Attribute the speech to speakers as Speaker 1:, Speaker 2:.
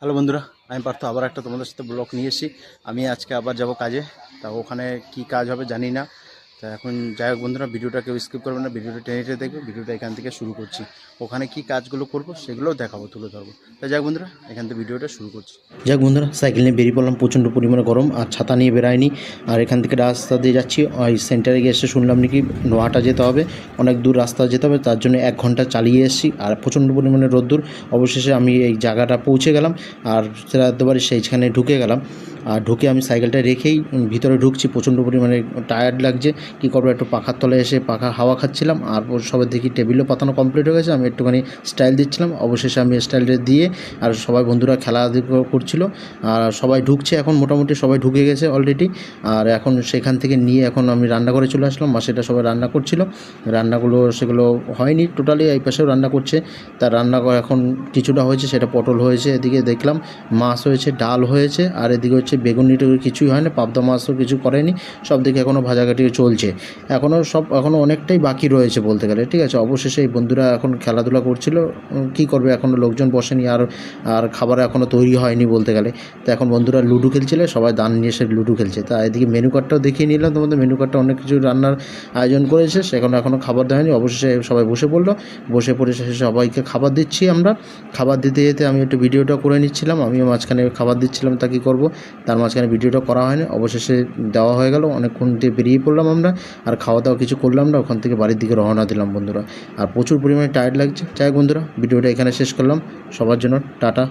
Speaker 1: Hello বন্ধুরা, আমি পার্থ আবার একটা তোমাদের সাথে ব্লগ নিয়ে এসেছি। আমি আজকে আবার যাব কাজে। তা ওখানে কি কাজ হবে জানি না। তা এখন যাই হোক বন্ধুরা, ভিডিওটা কেউ স্কিপ করবে না, ভিডিওটা টেনে টেনে দেখবে। ভিডিওটা এখান থেকে শুরু করছি। ওখানে কি কাজগুলো করব সেগুলোও দেখাবো, তুলে ধরবো। তাই যাই হোক বন্ধুরা, এখান থেকে ভিডিওটা শুরু করছি। যাক বন্ধুরা, সাইকেল নিয়ে বেরিয়ে পড়লাম। প্রচণ্ড পরিমাণে গরম, আর ছাতা নিয়ে বেরায়নি। আর এখান থেকে রাস্তা দিয়ে যাচ্ছি, ওই সেন্টারে গিয়ে এসে শুনলাম নাকি নোয়াহাটা যেতে হবে, অনেক দূর রাস্তা যেতে হবে। তার জন্য 1 ঘন্টা চালিয়ে এসেছি, আর প্রচণ্ড পরিমাণে রোদ্দুর। অবশেষে আমি এই জায়গাটা পৌঁছে গেলাম, আর রাতবারে সেইখানে ঢুকে গেলাম। আর ঢুকে আমি সাইকেলটা রেখেই ভিতরে ঢুকছি। প্রচণ্ড পরিমাণে টায়ার্ড লাগছে, কী করবো, একটু পাখার তলায় এসে পাখা হাওয়া খাচ্ছিলাম। আর সবাই দেখি টেবিলও পাতানো কমপ্লিট হয়ে গেছে, আমি একটুখানি স্টাইল দিচ্ছিলাম। অবশেষে আমি স্টাইলটা দিয়ে, আর সবাই বন্ধুরা খেলাধুলা করছিল। আর সবাই ঢুকছে এখন, মোটামুটি সবাই ঢুকে গেছে অলরেডি। আর এখন সেখান থেকে নিয়ে এখন আমি রান্নাঘরে চলে আসলাম। মাসিটা সবাই রান্না করছিল, রান্নাগুলো সেগুলো হয়নি টোটালি, এই পাশেও রান্না করছে। তার রান্না এখন কিছুটা হয়েছে, সেটা পটল হয়েছে, এদিকে দেখলাম মাছ হয়েছে, ডাল হয়েছে, আর এদিকে হচ্ছে বেগুনি টেগুনি কিছুই হয় না, পাবদা মাছও কিছু করেনি। সব দিকে এখনও ভাজাঘাটি চলছে, এখনও অনেকটাই বাকি রয়েছে বলতে গেলে। ঠিক আছে, অবশেষে এই বন্ধুরা এখন খেলাধুলা করছিল। কি করবে, এখনও লোকজন বসেনি, আর খাবার এখনও তৈরি হয়নি বলতে গেলে। তো এখন বন্ধুরা লুডো খেলছিল, সবাই দান নিয়ে এসে লুডো খেলছে। তা এদিকে মেনু কার্ডটাও দেখিয়ে নিলাম তোমাদের। মেনু কার্ডটা অনেক কিছু রান্নার আয়োজন করেছে, সেখানে এখনও খাবার দেয়নি। অবশেষে সবাই বসে পড়লো, বসে পড়ে সবাইকে খাবার দিচ্ছি আমরা। খাবার দিতে যেতে আমি একটু ভিডিওটা করে নিচ্ছিলাম, আমিও মাঝখানে খাবার দিচ্ছিলাম। তা কী করবো, তার মাঝখানে ভিডিওটা করা হয়নি। অবশেষে দেওয়া হয়ে গেল, অনেকক্ষণ দিয়ে বেরিয়ে পড়লাম আমরা। আর খাওয়া দাওয়া কিছু করলাম না, ওখান থেকে বাড়ির দিকে রওনা দিলাম বন্ধুরা। আর প্রচুর পরিমাণে টায়ার্ড লাগছে। যাই হোক বন্ধুরা, ভিডিওটা এখানে শেষ করলাম। সবার জন্য টাটা।